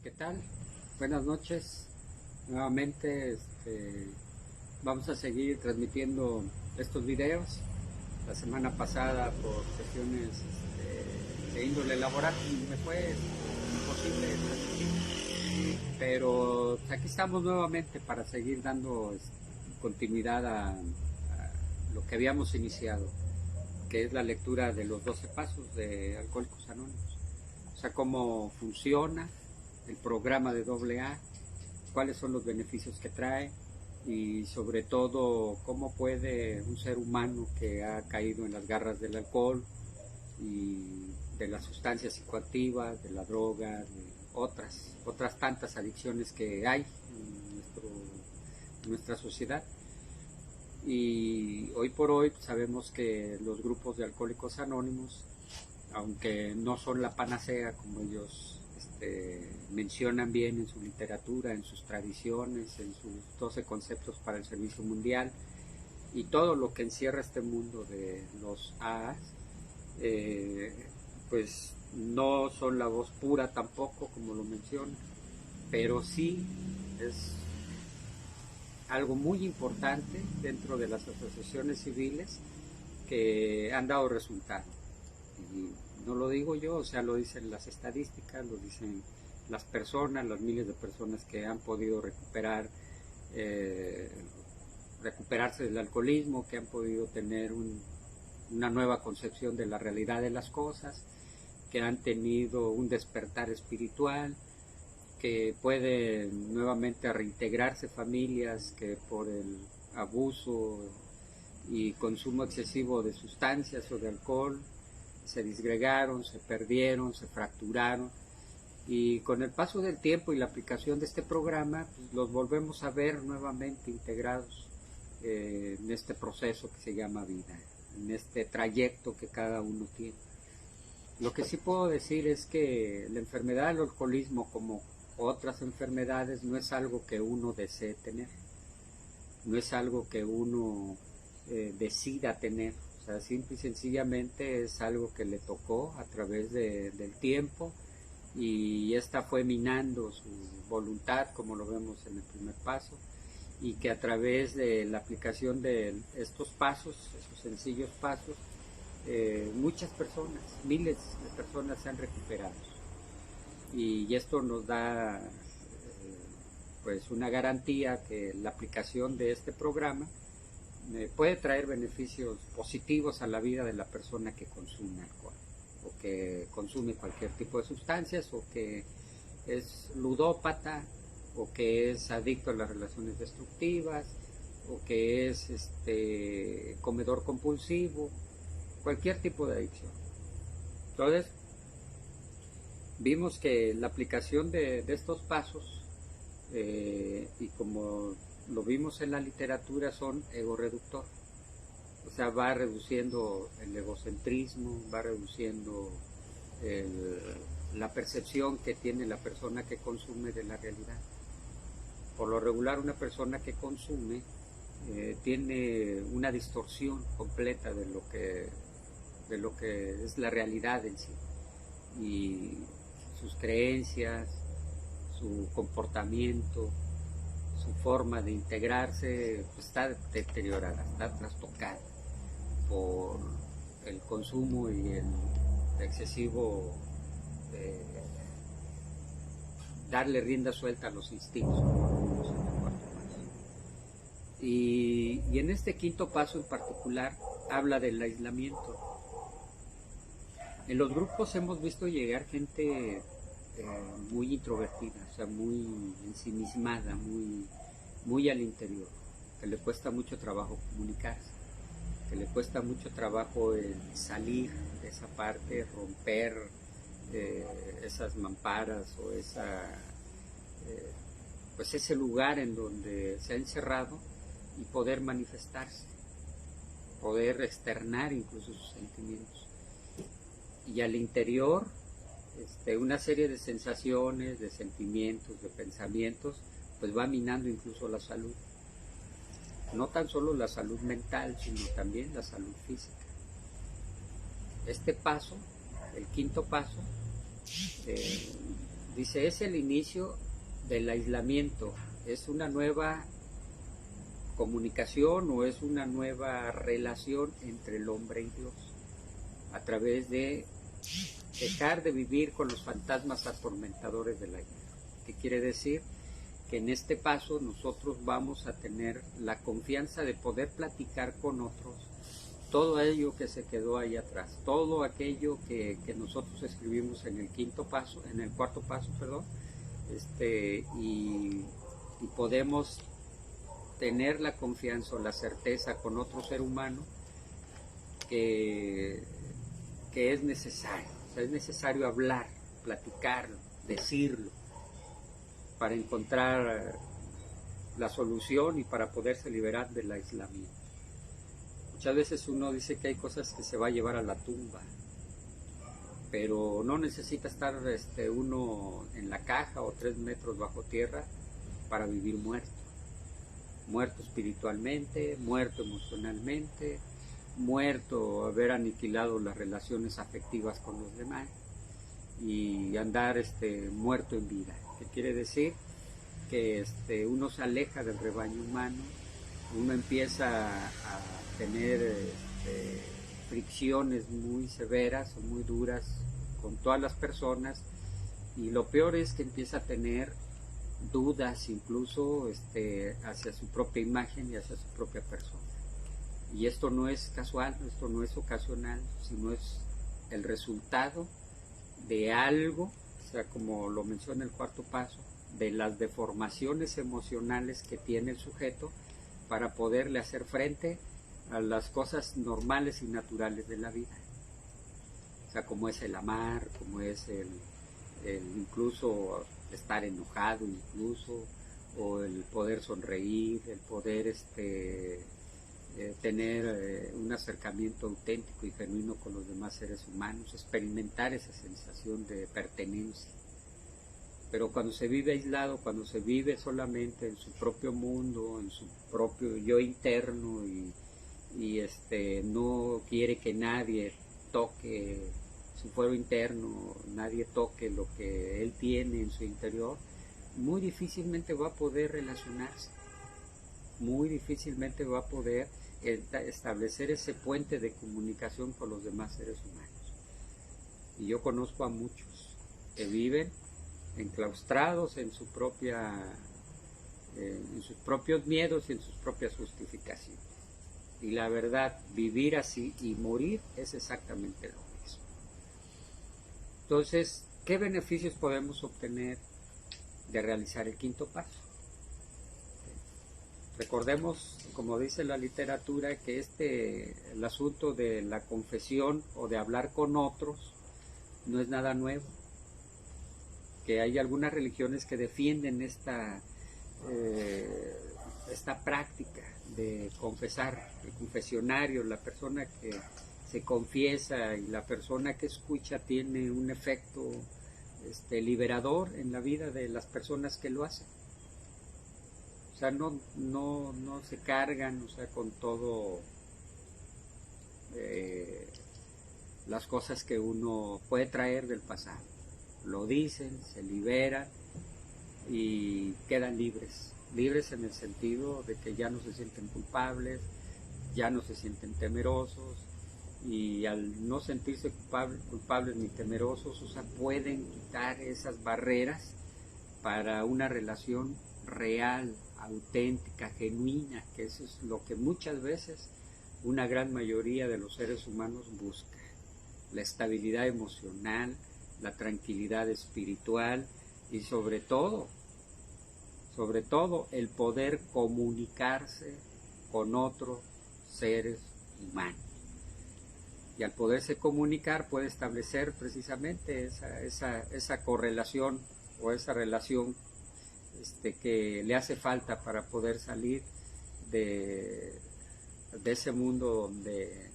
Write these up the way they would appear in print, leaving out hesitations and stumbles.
¿Qué tal? Buenas noches. Nuevamente vamos a seguir transmitiendo estos videos. La semana pasada, por cuestiones de índole laboral, me fue imposible transmitir. Pero aquí estamos nuevamente para seguir dando continuidad a lo que habíamos iniciado, que es la lectura de los 12 pasos de Alcohólicos Anónimos. O sea, cómo funciona el programa de AA, cuáles son los beneficios que trae y sobre todo cómo puede un ser humano que ha caído en las garras del alcohol y de las sustancias psicoactivas, de la droga, de otras tantas adicciones que hay en nuestra sociedad. Y hoy por hoy sabemos que los grupos de Alcohólicos Anónimos, aunque no son la panacea como ellos mencionan bien en su literatura, en sus tradiciones, en sus 12 conceptos para el servicio mundial y todo lo que encierra este mundo de los AAs, pues no son la voz pura tampoco, como lo menciona, pero sí es algo muy importante dentro de las asociaciones civiles que han dado resultado. Y no lo digo yo, o sea, lo dicen las estadísticas, lo dicen las personas, las miles de personas que han podido recuperarse del alcoholismo, que han podido tener una nueva concepción de la realidad de las cosas, que han tenido un despertar espiritual, que pueden nuevamente reintegrarse familias que por el abuso y consumo excesivo de sustancias o de alcohol se disgregaron, se perdieron, se fracturaron, y con el paso del tiempo y la aplicación de este programa, pues, los volvemos a ver nuevamente integrados en este proceso que se llama vida, en este trayecto que cada uno tiene. Lo que sí puedo decir es que la enfermedad del alcoholismo, como otras enfermedades, no es algo que uno desee tener, no es algo que uno decida tener. O sea, simple y sencillamente es algo que le tocó a través del tiempo, y esta fue minando su voluntad, como lo vemos en el primer paso, y que a través de la aplicación de estos pasos, esos sencillos pasos, muchas personas, miles de personas se han recuperado. Y esto nos da pues una garantía que la aplicación de este programa puede traer beneficios positivos a la vida de la persona que consume alcohol o que consume cualquier tipo de sustancias, o que es ludópata, o que es adicto a las relaciones destructivas, o que es comedor compulsivo, cualquier tipo de adicción. Entonces vimos que la aplicación de estos pasos, y como lo vimos en la literatura, son ego-reductor. O sea, va reduciendo el egocentrismo, va reduciendo la percepción que tiene la persona que consume de la realidad. Por lo regular, una persona que consume tiene una distorsión completa de lo que es la realidad en sí, y sus creencias, su comportamiento, su forma de integrarse, pues, está deteriorada, está trastocada por el consumo y el excesivo darle rienda suelta a los instintos, como en el cuarto paso. Y en este quinto paso en particular habla del aislamiento. En los grupos hemos visto llegar gente muy introvertida, o sea, muy ensimismada, muy al interior, que le cuesta mucho trabajo comunicarse, que le cuesta mucho trabajo salir de esa parte, romper esas mamparas o pues ese lugar en donde se ha encerrado, y poder manifestarse, poder externar incluso sus sentimientos. Y al interior, una serie de sensaciones, de sentimientos, de pensamientos, pues va minando incluso la salud. No tan solo la salud mental, sino también la salud física. Este paso, el quinto paso, dice, es el inicio del aislamiento, es una nueva comunicación o es una nueva relación entre el hombre y Dios, a través de dejar de vivir con los fantasmas atormentadores del ayer. ¿Qué quiere decir? Que en este paso nosotros vamos a tener la confianza de poder platicar con otros todo aquello que se quedó ahí atrás, todo aquello que nosotros escribimos en el cuarto paso, perdón, y podemos tener la confianza o la certeza con otro ser humano que es necesario. O sea, es necesario hablar, platicarlo, decirlo, para encontrar la solución y para poderse liberar del aislamiento. Muchas veces uno dice que hay cosas que se va a llevar a la tumba, pero no necesita estar uno en la caja o 3 metros bajo tierra para vivir muerto. Muerto espiritualmente, muerto emocionalmente, muerto haber aniquilado las relaciones afectivas con los demás y andar muerto en vida. ¿Qué quiere decir? Que uno se aleja del rebaño humano, uno empieza a tener fricciones muy severas o muy duras con todas las personas, y lo peor es que empieza a tener dudas incluso hacia su propia imagen y hacia su propia persona. Y esto no es casual, esto no es ocasional, sino es el resultado de algo, o sea, como lo menciona el cuarto paso, de las deformaciones emocionales que tiene el sujeto para poderle hacer frente a las cosas normales y naturales de la vida. O sea, como es el amar, como es el incluso estar enojado incluso, o el poder sonreír, el poder tener un acercamiento auténtico y genuino con los demás seres humanos, experimentar esa sensación de pertenencia. Pero cuando se vive aislado, cuando se vive solamente en su propio mundo, en su propio yo interno y no quiere que nadie toque su fuero interno, nadie toque lo que él tiene en su interior, muy difícilmente va a poder relacionarse, muy difícilmente va a poder establecer ese puente de comunicación con los demás seres humanos. Y yo conozco a muchos que viven enclaustrados en sus propios miedos y en sus propias justificaciones. Y la verdad, vivir así y morir es exactamente lo mismo. Entonces, ¿qué beneficios podemos obtener de realizar el quinto paso? Recordemos, como dice la literatura, que el asunto de la confesión o de hablar con otros no es nada nuevo, que hay algunas religiones que defienden esta práctica de confesar, el confesionario, la persona que se confiesa y la persona que escucha tiene un efecto liberador en la vida de las personas que lo hacen. O sea, no se cargan, o sea, con todo las cosas que uno puede traer del pasado. Lo dicen, se liberan y quedan libres. Libres en el sentido de que ya no se sienten culpables, ya no se sienten temerosos, y al no sentirse culpables ni temerosos, o sea, pueden quitar esas barreras para una relación real, auténtica, genuina, que eso es lo que muchas veces una gran mayoría de los seres humanos busca: la estabilidad emocional, la tranquilidad espiritual y sobre todo el poder comunicarse con otros seres humanos. Y al poderse comunicar puede establecer precisamente esa correlación o esa relación que le hace falta para poder salir de ese mundo donde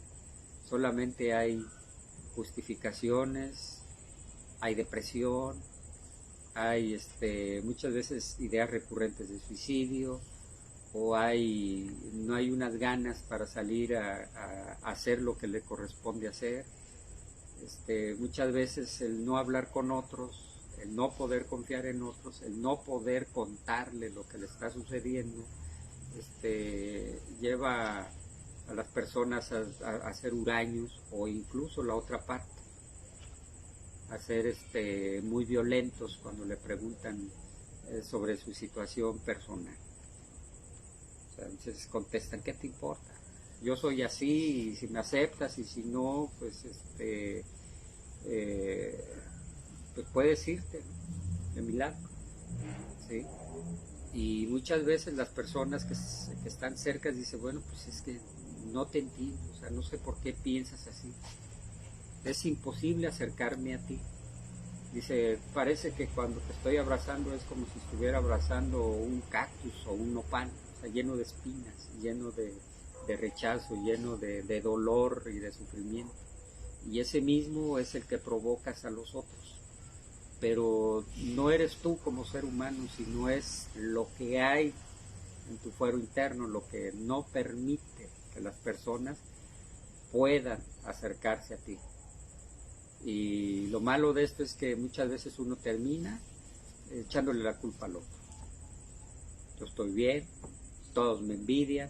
solamente hay justificaciones, hay depresión, hay muchas veces ideas recurrentes de suicidio, o no hay unas ganas para salir a hacer lo que le corresponde hacer. Muchas veces el no hablar con otros, el no poder confiar en otros, el no poder contarle lo que le está sucediendo, lleva a las personas a ser huraños, o incluso la otra parte, a ser muy violentos cuando le preguntan sobre su situación personal. O sea, entonces contestan, ¿qué te importa? Yo soy así, y si me aceptas, y si no, pues pues puedes irte, ¿no?, de mi lado, ¿sí? Y muchas veces las personas que están cerca dicen, bueno, pues es que no te entiendo, o sea, no sé por qué piensas así. Es imposible acercarme a ti. Dice, parece que cuando te estoy abrazando es como si estuviera abrazando un cactus o un nopal, o sea, lleno de espinas, lleno de rechazo, lleno de dolor y de sufrimiento. Y ese mismo es el que provocas a los otros. Pero no eres tú como ser humano, sino es lo que hay en tu fuero interno, lo que no permite que las personas puedan acercarse a ti. Y lo malo de esto es que muchas veces uno termina echándole la culpa al otro. Yo estoy bien, todos me envidian,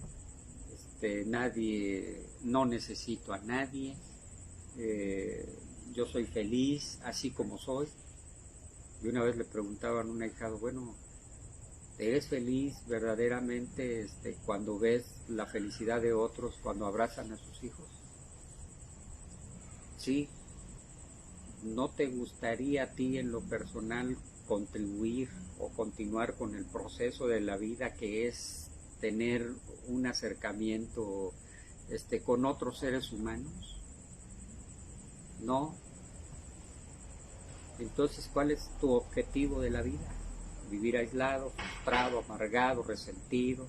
nadie, no necesito a nadie, yo soy feliz así como soy. Y una vez le preguntaban a un ahijado, bueno, ¿eres feliz verdaderamente cuando ves la felicidad de otros, cuando abrazan a sus hijos? Sí. ¿No te gustaría a ti en lo personal contribuir o continuar con el proceso de la vida, que es tener un acercamiento con otros seres humanos? No. Entonces, ¿cuál es tu objetivo de la vida? Vivir aislado, frustrado, amargado, resentido,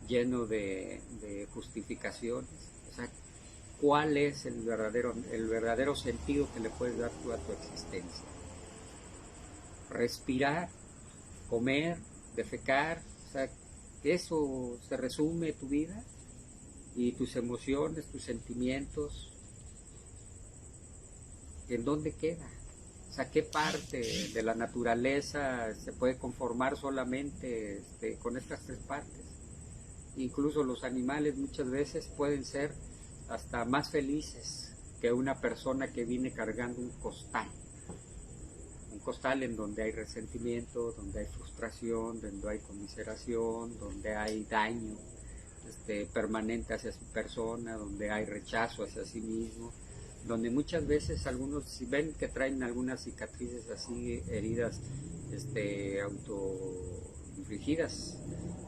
lleno de justificaciones. O sea, ¿cuál es el verdadero sentido que le puedes dar tú a tu existencia? Respirar, comer, defecar, o sea, eso se resume tu vida, y tus emociones, tus sentimientos, ¿en dónde queda? O sea, ¿qué parte de la naturaleza se puede conformar solamente con estas tres partes? Incluso los animales muchas veces pueden ser hasta más felices que una persona que viene cargando un costal en donde hay resentimiento, donde hay frustración, donde hay conmiseración, donde hay daño permanente hacia su persona, donde hay rechazo hacia sí mismo, donde muchas veces algunos, si ven que traen algunas cicatrices así, heridas autoinfligidas,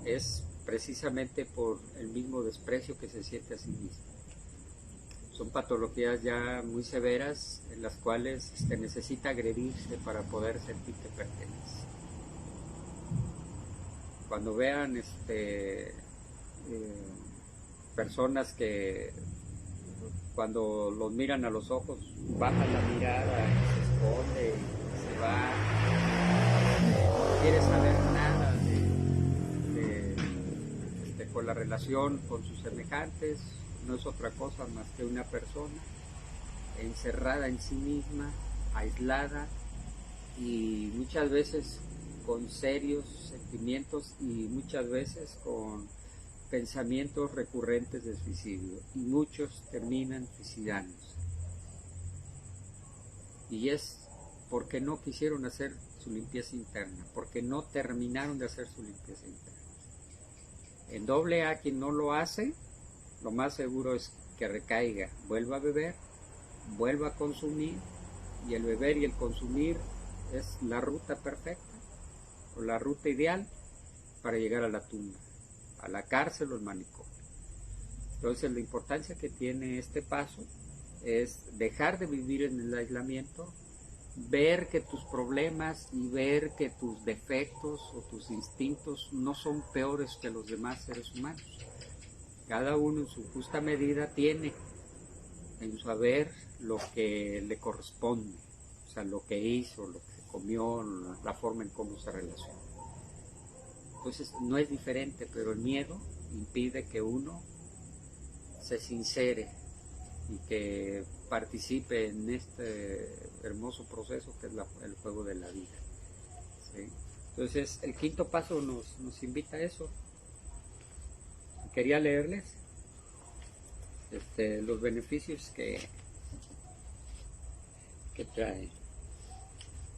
es precisamente por el mismo desprecio que se siente a sí mismo. Son patologías ya muy severas en las cuales necesita agredirse para poder sentir que pertenece. Cuando vean personas que cuando los miran a los ojos bajan la mirada y se esconde y se va, no quiere saber nada con la relación con sus semejantes, no es otra cosa más que una persona encerrada en sí misma, aislada, y muchas veces con serios sentimientos, y muchas veces con pensamientos recurrentes de suicidio, y muchos terminan suicidándose. Y es porque no quisieron hacer su limpieza interna, porque no terminaron de hacer su limpieza interna. En AA, quien no lo hace, lo más seguro es que recaiga, vuelva a beber, vuelva a consumir, y el beber y el consumir es la ruta perfecta, o la ruta ideal para llegar a la tumba, a la cárcel o el manicomio. Entonces, la importancia que tiene este paso es dejar de vivir en el aislamiento, ver que tus problemas y ver que tus defectos o tus instintos no son peores que los demás seres humanos. Cada uno en su justa medida tiene en su haber lo que le corresponde, o sea, lo que hizo, lo que comió, la forma en cómo se relaciona. Entonces no es diferente, pero el miedo impide que uno se sincere y que participe en este hermoso proceso que es el juego de la vida. ¿Sí? Entonces, el quinto paso nos invita a eso. Quería leerles los beneficios que trae.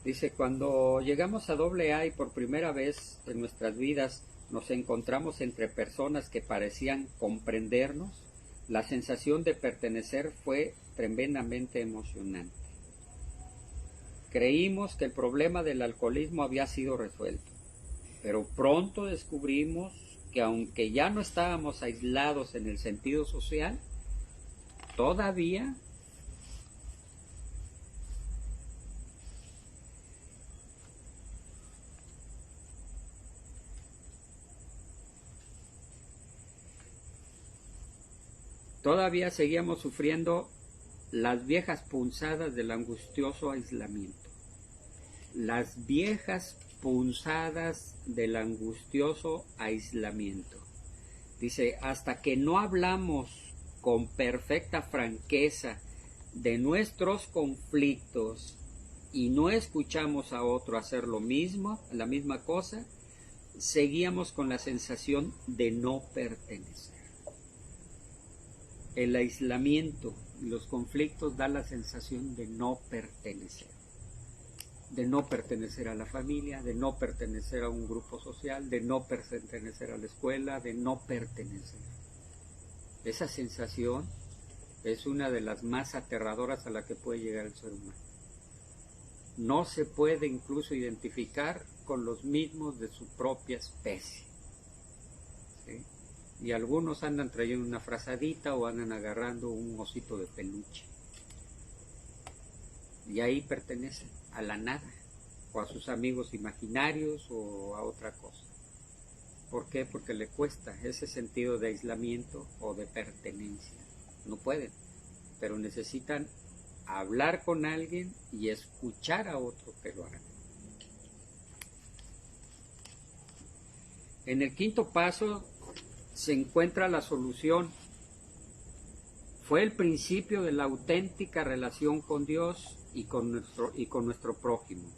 Dice, cuando llegamos a AA y por primera vez en nuestras vidas nos encontramos entre personas que parecían comprendernos, la sensación de pertenecer fue tremendamente emocionante. Creímos que el problema del alcoholismo había sido resuelto, pero pronto descubrimos que aunque ya no estábamos aislados en el sentido social, todavía seguíamos sufriendo las viejas punzadas del angustioso aislamiento. Las viejas punzadas del angustioso aislamiento. Dice, hasta que no hablamos con perfecta franqueza de nuestros conflictos y no escuchamos a otro hacer lo mismo, la misma cosa, seguíamos con la sensación de no pertenecer. El aislamiento y los conflictos dan la sensación de no pertenecer a la familia, de no pertenecer a un grupo social, de no pertenecer a la escuela, de no pertenecer. Esa sensación es una de las más aterradoras a la que puede llegar el ser humano. No se puede incluso identificar con los mismos de su propia especie. ¿Sí? Y algunos andan trayendo una frazadita o andan agarrando un osito de peluche. Y ahí pertenecen a la nada, o a sus amigos imaginarios o a otra cosa. ¿Por qué? Porque le cuesta ese sentido de aislamiento o de pertenencia. No pueden, pero necesitan hablar con alguien y escuchar a otro que lo haga. En el quinto paso se encuentra la solución. Fue el principio de la auténtica relación con Dios y con nuestro prójimo.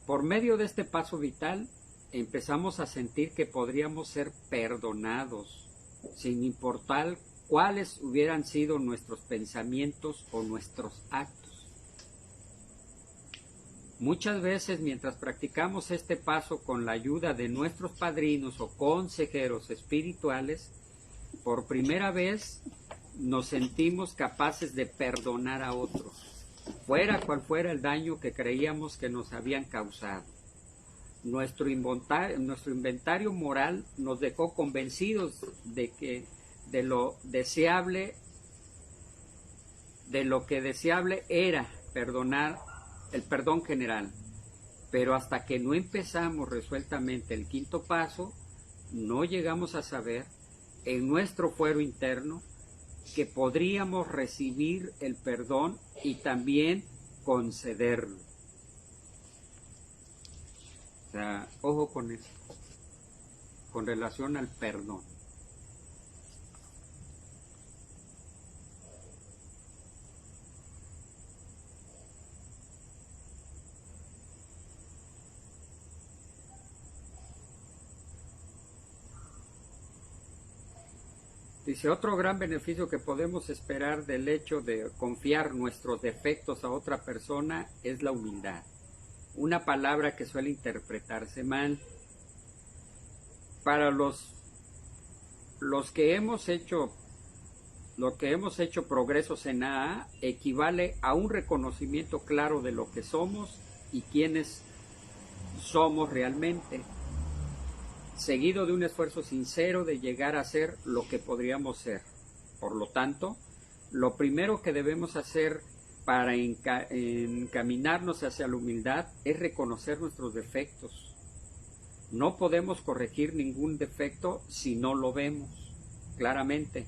Por medio de este paso vital, empezamos a sentir que podríamos ser perdonados, sin importar cuáles hubieran sido nuestros pensamientos o nuestros actos. Muchas veces, mientras practicamos este paso con la ayuda de nuestros padrinos o consejeros espirituales, por primera vez nos sentimos capaces de perdonar a otros, fuera cual fuera el daño que creíamos que nos habían causado. Nuestro inventario moral nos dejó convencidos de lo que deseable era perdonar, el perdón general. Pero hasta que no empezamos resueltamente el quinto paso, no llegamos a saber en nuestro fuero interno que podríamos recibir el perdón y también concederlo. O sea, ojo con eso, con relación al perdón. Dice, otro gran beneficio que podemos esperar del hecho de confiar nuestros defectos a otra persona es la humildad. Una palabra que suele interpretarse mal. Para los que hemos hecho progresos en AA, equivale a un reconocimiento claro de lo que somos y quiénes somos realmente, seguido de un esfuerzo sincero de llegar a ser lo que podríamos ser. Por lo tanto, lo primero que debemos hacer para encaminarnos hacia la humildad es reconocer nuestros defectos. No podemos corregir ningún defecto si no lo vemos claramente,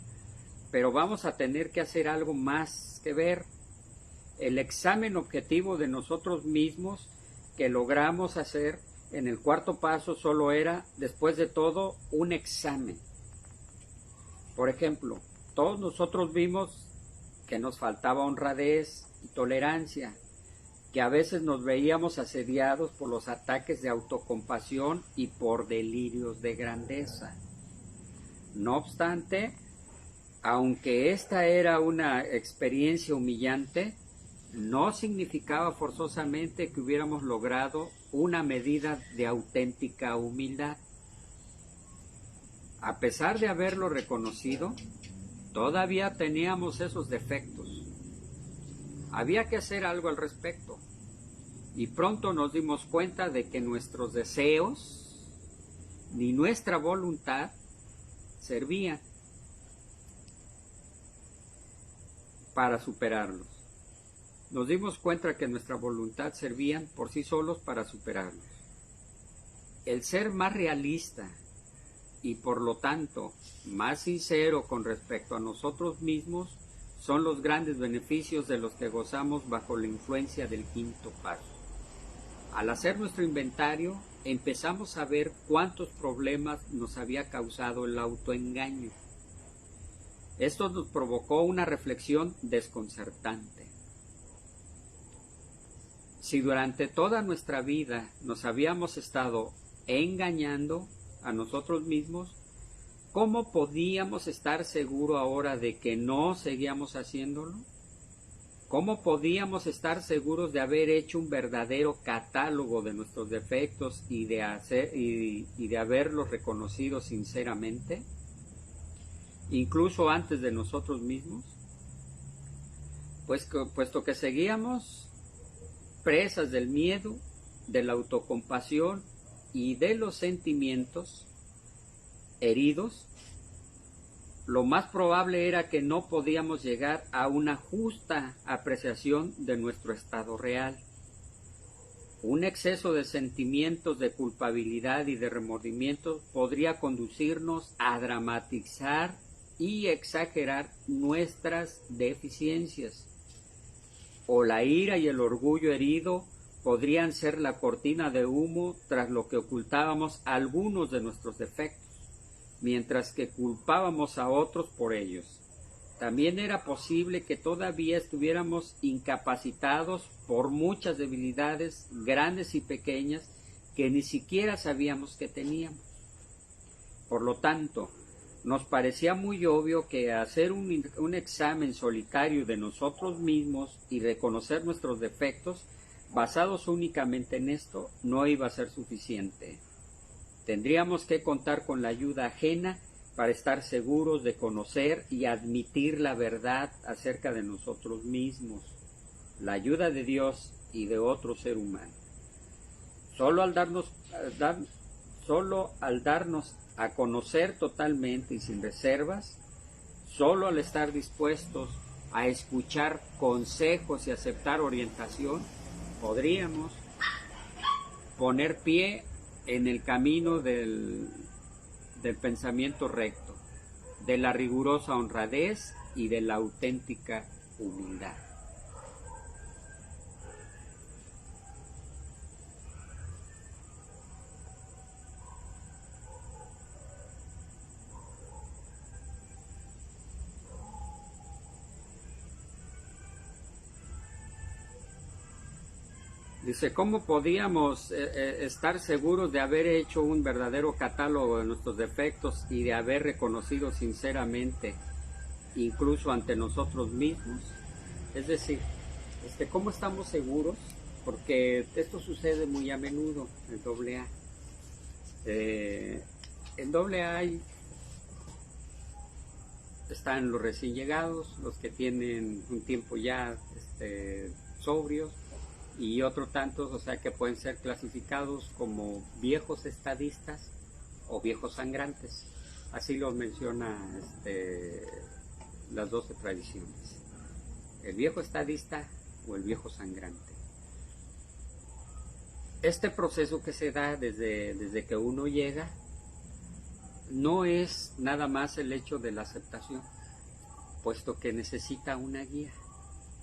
pero vamos a tener que hacer algo más que ver. El examen objetivo de nosotros mismos que logramos hacer en el cuarto paso solo era, después de todo, un examen. Por ejemplo, todos nosotros vimos que nos faltaba honradez y tolerancia, que a veces nos veíamos asediados por los ataques de autocompasión y por delirios de grandeza. No obstante, aunque esta era una experiencia humillante, no significaba forzosamente que hubiéramos logrado una medida de auténtica humildad. A pesar de haberlo reconocido, todavía teníamos esos defectos. Había que hacer algo al respecto, y pronto nos dimos cuenta de que nuestros deseos ni nuestra voluntad servían para superarlos. Nos dimos cuenta que nuestra voluntad servían por sí solos para superarlos. El ser más realista y por lo tanto más sincero con respecto a nosotros mismos son los grandes beneficios de los que gozamos bajo la influencia del quinto paso. Al hacer nuestro inventario, empezamos a ver cuántos problemas nos había causado el autoengaño. Esto nos provocó una reflexión desconcertante. Si durante toda nuestra vida nos habíamos estado engañando a nosotros mismos, ¿cómo podíamos estar seguros ahora de que no seguíamos haciéndolo? ¿Cómo podíamos estar seguros de haber hecho un verdadero catálogo de nuestros defectos y de haberlos reconocido sinceramente, incluso antes de nosotros mismos? Puesto que seguíamos presas del miedo, de la autocompasión y de los sentimientos heridos, lo más probable era que no podíamos llegar a una justa apreciación de nuestro estado real. Un exceso de sentimientos de culpabilidad y de remordimiento podría conducirnos a dramatizar y exagerar nuestras deficiencias. O la ira y el orgullo herido podrían ser la cortina de humo tras lo que ocultábamos algunos de nuestros defectos, mientras que culpábamos a otros por ellos. También era posible que todavía estuviéramos incapacitados por muchas debilidades, grandes y pequeñas, que ni siquiera sabíamos que teníamos. Por lo tanto, nos parecía muy obvio que hacer un examen solitario de nosotros mismos y reconocer nuestros defectos, basados únicamente en esto, no iba a ser suficiente. Tendríamos que contar con la ayuda ajena para estar seguros de conocer y admitir la verdad acerca de nosotros mismos, la ayuda de Dios y de otro ser humano. Solo al darnos a conocer totalmente y sin reservas, solo al estar dispuestos a escuchar consejos y aceptar orientación, podríamos poner pie en el camino del pensamiento recto, de la rigurosa honradez y de la auténtica humildad. Dice, ¿cómo podíamos estar seguros de haber hecho un verdadero catálogo de nuestros defectos y de haber reconocido sinceramente, incluso ante nosotros mismos? Es decir, ¿cómo estamos seguros? Porque esto sucede muy a menudo en AA. En AA están los recién llegados, los que tienen un tiempo ya sobrios, y otros tantos, o sea, que pueden ser clasificados como viejos estadistas o viejos sangrantes. Así los menciona las 12 tradiciones. El viejo estadista o el viejo sangrante. Este proceso que se da desde que uno llega no es nada más el hecho de la aceptación, puesto que necesita una guía,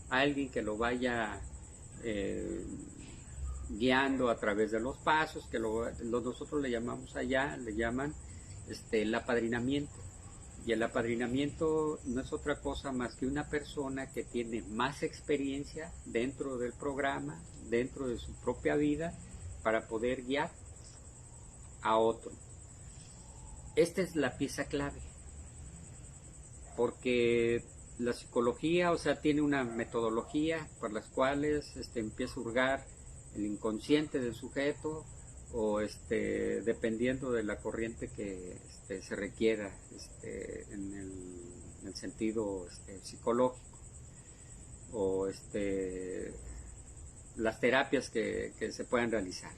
alguien que lo vaya guiando a través de los pasos, que nosotros le llamamos allá, le llaman el apadrinamiento. Y el apadrinamiento no es otra cosa más que una persona que tiene más experiencia dentro del programa, dentro de su propia vida, para poder guiar a otro. Esta es la pieza clave, porque la psicología, o sea, tiene una metodología por las cuales empieza a hurgar el inconsciente del sujeto, o dependiendo de la corriente que se requiera en el sentido psicológico, o las terapias que se puedan realizar.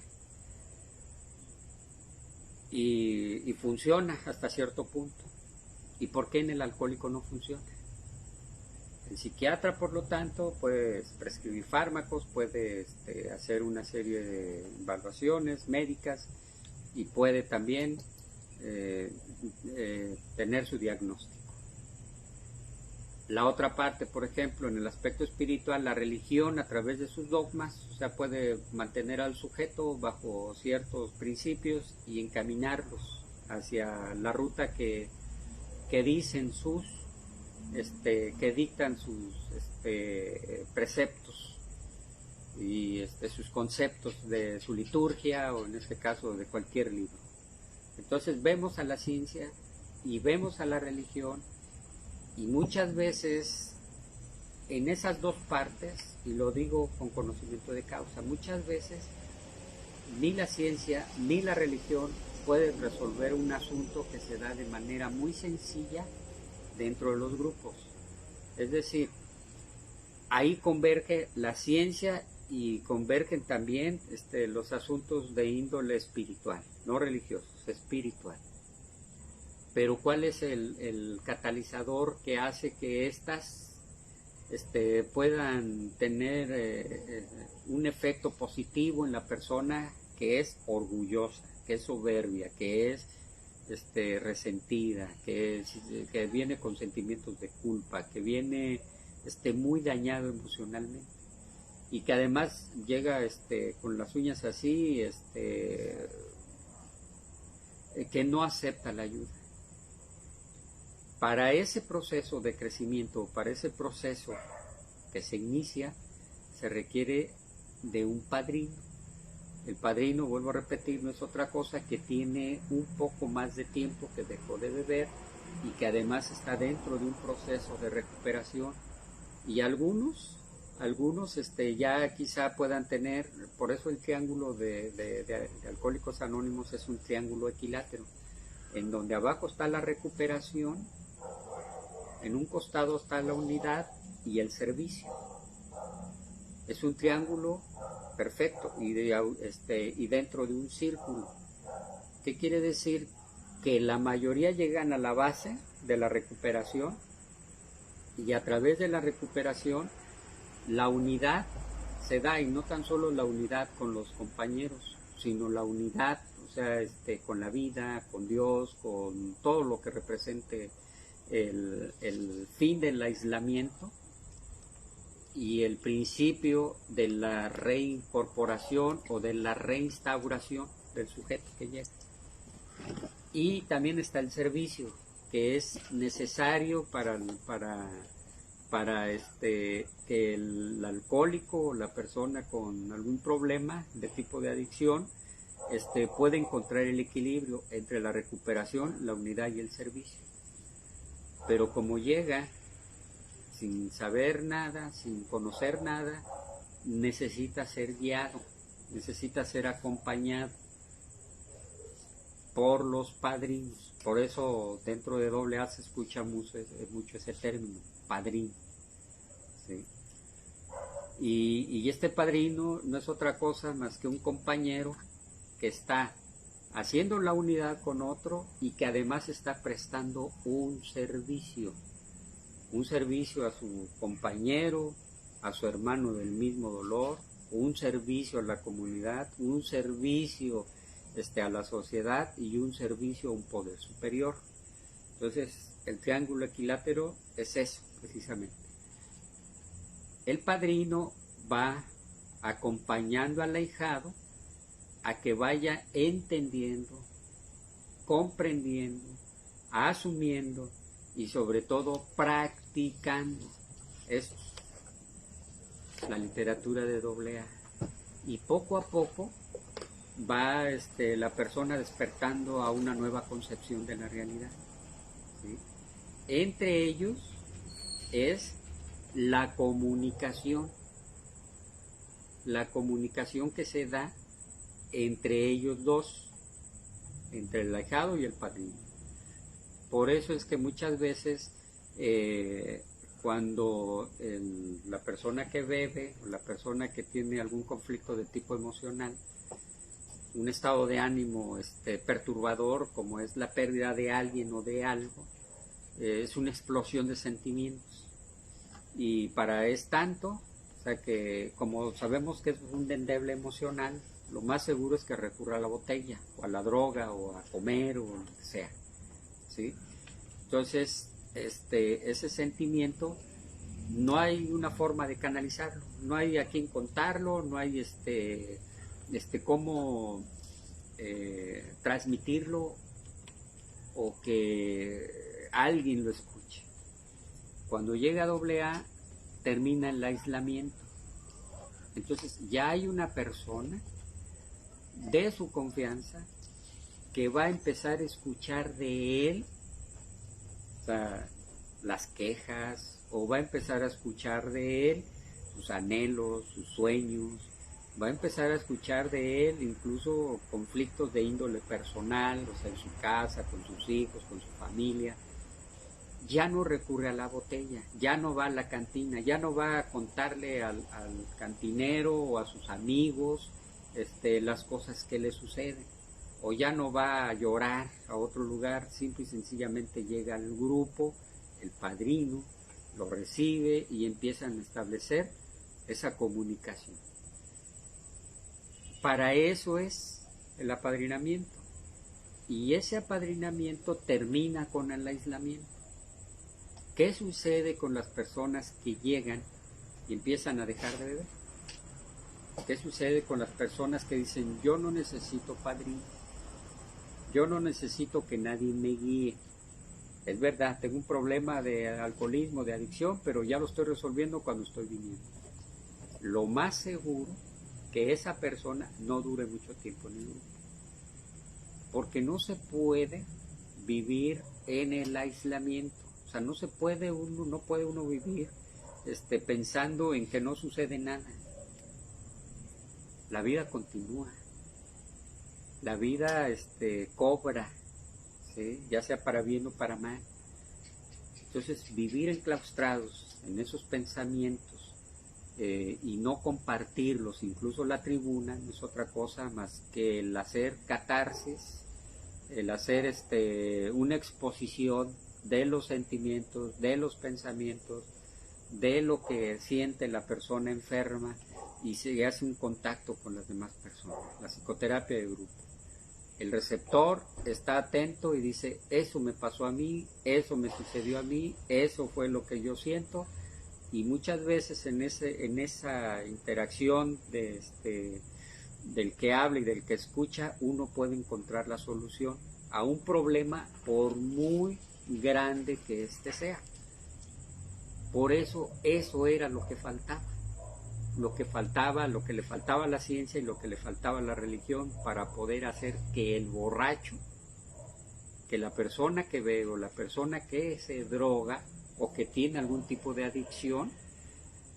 Y funciona hasta cierto punto. ¿Y por qué en el alcohólico no funciona? El psiquiatra, por lo tanto, puede prescribir fármacos, puede hacer una serie de evaluaciones médicas y puede también tener su diagnóstico. La otra parte, por ejemplo, en el aspecto espiritual, la religión a través de sus dogmas, o sea, puede mantener al sujeto bajo ciertos principios y encaminarlos hacia la ruta que dicen sus que dictan sus preceptos y sus conceptos de su liturgia, o en este caso de cualquier libro. Entonces vemos a la ciencia y vemos a la religión, y muchas veces en esas dos partes, y lo digo con conocimiento de causa, muchas veces ni la ciencia ni la religión pueden resolver un asunto que se da de manera muy sencilla dentro de los grupos. Es decir, ahí converge la ciencia y convergen también los asuntos de índole espiritual, no religiosos, espiritual. Pero ¿cuál es el catalizador que hace que éstas puedan tener un efecto positivo en la persona que es orgullosa, que es soberbia, que es resentida, que viene con sentimientos de culpa, que viene muy dañado emocionalmente, y que además llega con las uñas así, que no acepta la ayuda? Para ese proceso de crecimiento, para ese proceso que se inicia, se requiere de un padrino. El padrino, vuelvo a repetir, no es otra cosa que tiene un poco más de tiempo que dejó de beber, y que además está dentro de un proceso de recuperación. Y algunos ya quizá puedan tener, por eso el triángulo de Alcohólicos Anónimos es un triángulo equilátero, en donde abajo está la recuperación, en un costado está la unidad y el servicio. Es un triángulo perfecto y dentro de un círculo. ¿Qué quiere decir? Que la mayoría llegan a la base de la recuperación, y a través de la recuperación la unidad se da, y no tan solo la unidad con los compañeros, sino la unidad, o sea, con la vida, con Dios, con todo lo que represente el fin del aislamiento y el principio de la reincorporación o de la reinstauración del sujeto que llega. Y también está el servicio, que es necesario para que el alcohólico o la persona con algún problema de tipo de adicción pueda encontrar el equilibrio entre la recuperación, la unidad y el servicio. Pero como llega sin saber nada, sin conocer nada, necesita ser guiado, necesita ser acompañado por los padrinos. Por eso dentro de AA se escucha mucho ese término, padrino. ¿Sí? Y este padrino no es otra cosa más que un compañero que está haciendo la unidad con otro, y que además está prestando un servicio a su compañero, a su hermano del mismo dolor, un servicio a la comunidad, un servicio a la sociedad, y un servicio a un poder superior. Entonces el triángulo equilátero es eso precisamente. El padrino va acompañando al ahijado a que vaya entendiendo, comprendiendo, asumiendo y sobre todo practicando. Es la literatura de AA. Y poco a poco va la persona despertando a una nueva concepción de la realidad, ¿sí? Entre ellos es la comunicación que se da entre ellos dos, entre el ahijado y el padrino. Por eso es que muchas veces cuando la persona que bebe o la persona que tiene algún conflicto de tipo emocional, un estado de ánimo perturbador, como es la pérdida de alguien o de algo, es una explosión de sentimientos. Y para es tanto, o sea que como sabemos que es un endeble emocional, lo más seguro es que recurra a la botella, o a la droga, o a comer, o lo que sea, ¿sí? Entonces, ese sentimiento no hay una forma de canalizarlo, no hay a quien contarlo, no hay cómo transmitirlo o que alguien lo escuche. Cuando llega a AA, termina el aislamiento. Entonces ya hay una persona de su confianza que va a empezar a escuchar de él, o sea, las quejas, o va a empezar a escuchar de él sus anhelos, sus sueños, va a empezar a escuchar de él incluso conflictos de índole personal, o sea, en su casa, con sus hijos, con su familia. Ya no recurre a la botella, ya no va a la cantina, ya no va a contarle al cantinero o a sus amigos las cosas que le suceden, o ya no va a llorar a otro lugar, simple y sencillamente llega al grupo, el padrino lo recibe y empiezan a establecer esa comunicación. Para eso es el apadrinamiento, y ese apadrinamiento termina con el aislamiento. ¿Qué sucede con las personas que llegan y empiezan a dejar de beber? ¿Qué sucede con las personas que dicen, yo no necesito padrino, yo no necesito que nadie me guíe? Es verdad, tengo un problema de alcoholismo, de adicción, pero ya lo estoy resolviendo cuando estoy viniendo. Lo más seguro que esa persona no dure mucho tiempo en el grupo, porque no se puede vivir en el aislamiento. O sea, no puede uno vivir pensando en que no sucede nada. La vida continúa, la vida cobra, ¿sí? Ya sea para bien o para mal. Entonces, vivir enclaustrados en esos pensamientos y no compartirlos, incluso la tribuna, no es otra cosa más que el hacer catarsis, el hacer una exposición de los sentimientos, de los pensamientos, de lo que siente la persona enferma, y se hace un contacto con las demás personas, la psicoterapia de grupo. El receptor está atento y dice, eso me pasó a mí, eso me sucedió a mí, eso fue lo que yo siento, y muchas veces en esa interacción del que habla y del que escucha, uno puede encontrar la solución a un problema por muy grande que sea. Por eso era lo que faltaba, lo que le faltaba a la ciencia y lo que le faltaba a la religión para poder hacer que el borracho, que la persona que bebe o la persona que se droga o que tiene algún tipo de adicción,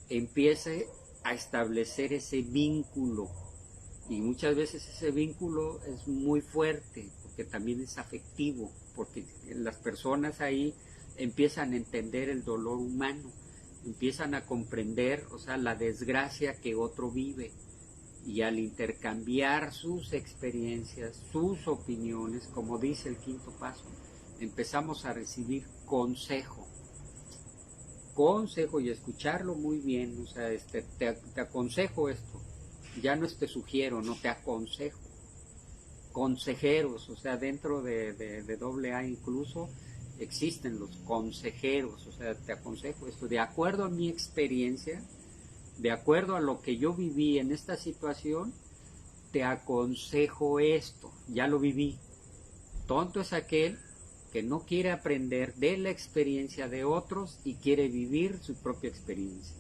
empiece a establecer ese vínculo. Y muchas veces ese vínculo es muy fuerte, porque también es afectivo, porque las personas ahí empiezan a entender el dolor humano, empiezan a comprender, o sea, la desgracia que otro vive, y al intercambiar sus experiencias, sus opiniones, como dice el quinto paso, empezamos a recibir consejo y escucharlo muy bien. O sea, te aconsejo esto, ya no te sugiero, no te aconsejo. Consejeros, o sea, dentro de AA incluso existen los consejeros, o sea, te aconsejo esto, de acuerdo a mi experiencia, de acuerdo a lo que yo viví en esta situación, te aconsejo esto, ya lo viví. Tonto es aquel que no quiere aprender de la experiencia de otros y quiere vivir su propia experiencia.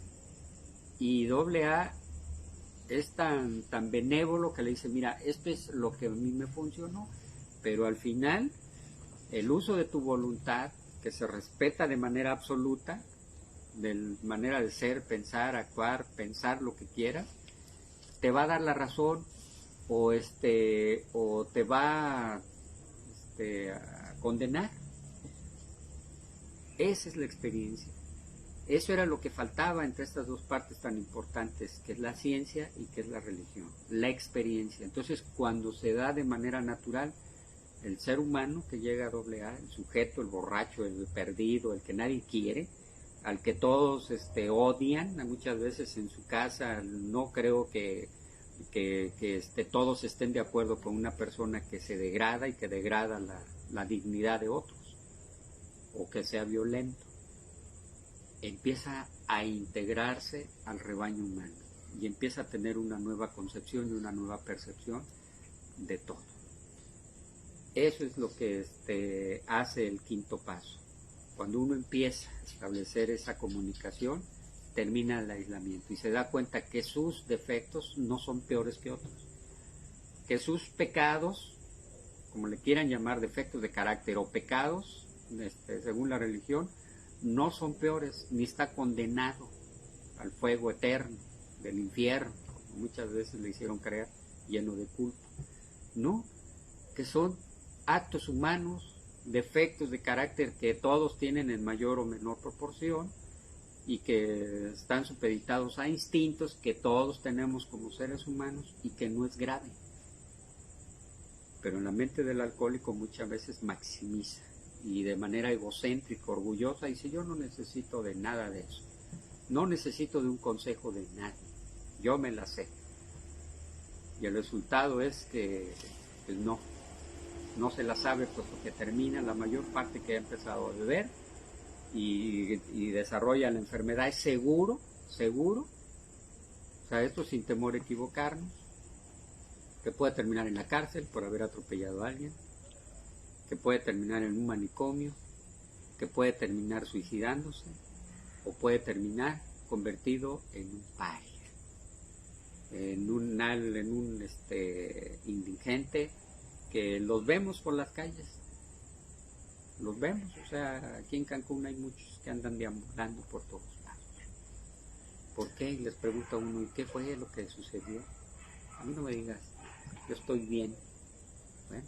Y AA es tan benévolo que le dice, mira, esto es lo que a mí me funcionó, pero al final el uso de tu voluntad, que se respeta de manera absoluta, de manera de ser, pensar, actuar, pensar lo que quieras, te va a dar la razón o te va a condenar. Esa es la experiencia. Eso era lo que faltaba entre estas dos partes tan importantes, que es la ciencia y que es la religión, la experiencia. Entonces, cuando se da de manera natural, el ser humano que llega a AA, el sujeto, el borracho, el perdido, el que nadie quiere, al que todos odian, muchas veces en su casa no creo que todos estén de acuerdo con una persona que se degrada y que degrada la dignidad de otros, o que sea violento. Empieza a integrarse al rebaño humano y empieza a tener una nueva concepción y una nueva percepción de todo. Eso es lo que hace el quinto paso. Cuando uno empieza a establecer esa comunicación, termina el aislamiento y se da cuenta que sus defectos no son peores que otros, que sus pecados, como le quieran llamar, defectos de carácter o pecados, según la religión, no son peores, ni está condenado al fuego eterno del infierno, como muchas veces le hicieron creer, lleno de culpa. No, que son actos humanos, defectos de carácter que todos tienen en mayor o menor proporción y que están supeditados a instintos que todos tenemos como seres humanos y que no es grave. Pero en la mente del alcohólico muchas veces maximiza y de manera egocéntrica, orgullosa, dice, yo no necesito de nada de eso, no necesito de un consejo de nadie, yo me la sé. Y el resultado es que pues no se la sabe, puesto que termina la mayor parte que ha empezado a beber y desarrolla la enfermedad, es seguro, o sea, esto sin temor a equivocarnos, que puede terminar en la cárcel por haber atropellado a alguien, que puede terminar en un manicomio, que puede terminar suicidándose, o puede terminar convertido en un paria, en un indigente, que los vemos por las calles, los vemos, o sea, aquí en Cancún hay muchos que andan deambulando por todos lados. ¿Por qué? Les pregunta uno, ¿y qué fue lo que sucedió? A mí no me digas, yo estoy bien. Bueno,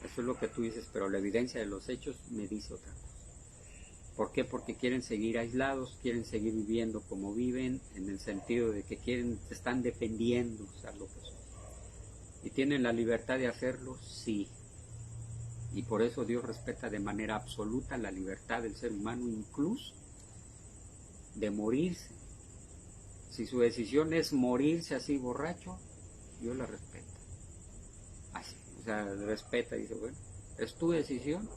eso es lo que tú dices, pero la evidencia de los hechos me dice otra cosa. ¿Por qué? Porque quieren seguir aislados, quieren seguir viviendo como viven, en el sentido de que están defendiendo, o sea, lo que son. ¿Y tienen la libertad de hacerlo? Sí. Y por eso Dios respeta de manera absoluta la libertad del ser humano, incluso de morirse. Si su decisión es morirse así borracho, Dios la respeta. Así, o sea, respeta y dice, bueno, es tu decisión,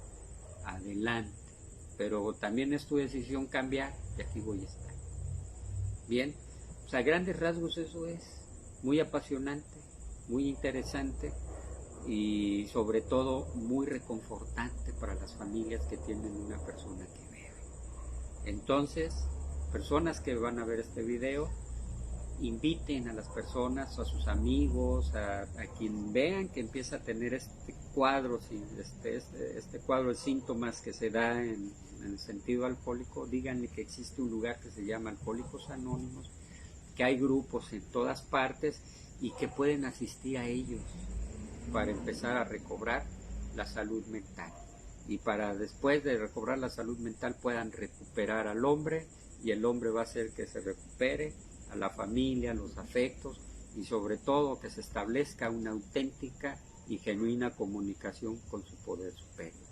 adelante. Pero también es tu decisión cambiar y aquí voy a estar. Bien, o sea, a grandes rasgos eso es muy apasionante, muy interesante y sobre todo muy reconfortante para las familias que tienen una persona que bebe. Entonces, personas que van a ver este video, inviten a las personas, a sus amigos, a quien vean que empieza a tener este cuadro de síntomas que se da en el sentido alcohólico, díganle que existe un lugar que se llama Alcohólicos Anónimos, que hay grupos en todas partes y que pueden asistir a ellos para empezar a recobrar la salud mental y para después de recobrar la salud mental puedan recuperar al hombre y el hombre va a hacer que se recupere a la familia, a los afectos y sobre todo que se establezca una auténtica y genuina comunicación con su poder superior.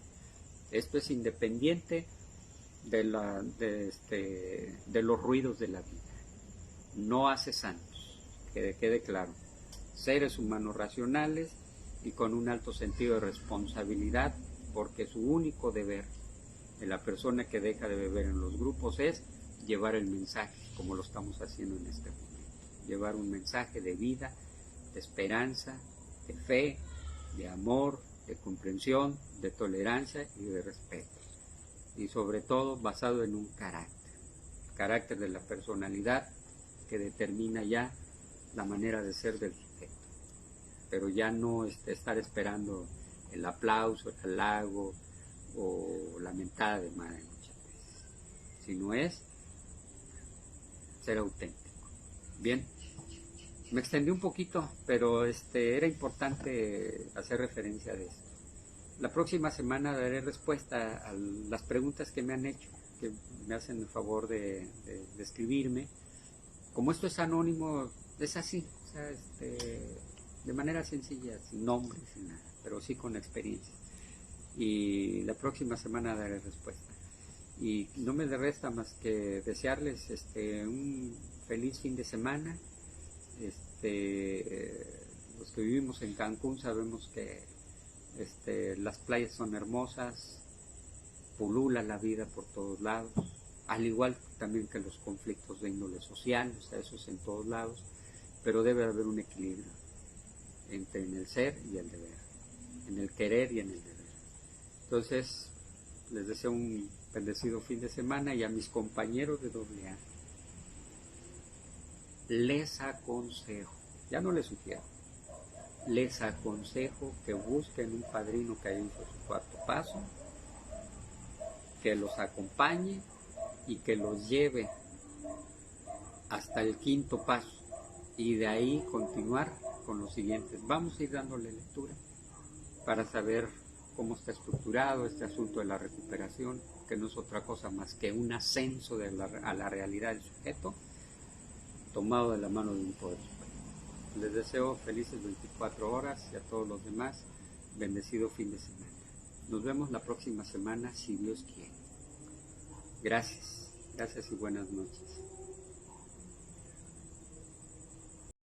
Esto es independiente de los ruidos de la vida. No hace santos, que quede claro. Seres humanos racionales y con un alto sentido de responsabilidad, porque su único deber de la persona que deja de beber en los grupos es llevar el mensaje, como lo estamos haciendo en este momento. Llevar un mensaje de vida, de esperanza, de fe, de amor, de comprensión, de tolerancia y de respeto. Y sobre todo basado en un carácter de la personalidad que determina ya la manera de ser del sujeto. Pero ya no estar esperando el aplauso, el halago o la mentada de madre muchas veces, sino es ser auténtico. Bien, me extendí un poquito, pero era importante hacer referencia de esto. La próxima semana daré respuesta a las preguntas que me han hecho, que me hacen el favor de escribirme. Como esto es anónimo, es así, o sea, de manera sencilla, sin nombre, sin nada, pero sí con experiencia. Y la próxima semana daré respuesta. Y no me resta más que desearles un feliz fin de semana. Los que vivimos en Cancún sabemos que las playas son hermosas, pulula la vida por todos lados, al igual también que los conflictos de índole social, o sea, eso es en todos lados, pero debe haber un equilibrio entre en el ser y el deber, en el querer y en el deber. Entonces, les deseo un bendecido fin de semana, y a mis compañeros de AA les aconsejo, ya no les sugiero, les aconsejo que busquen un padrino que haya hecho su cuarto paso, que los acompañe y que los lleve hasta el quinto paso, y de ahí continuar con los siguientes. Vamos a ir dándole lectura para saber cómo está estructurado este asunto de la recuperación, que no es otra cosa más que un ascenso a la realidad del sujeto, tomado de la mano de un poder supremo. Les deseo felices 24 horas, y a todos los demás, bendecido fin de semana. Nos vemos la próxima semana, si Dios quiere. Gracias y buenas noches.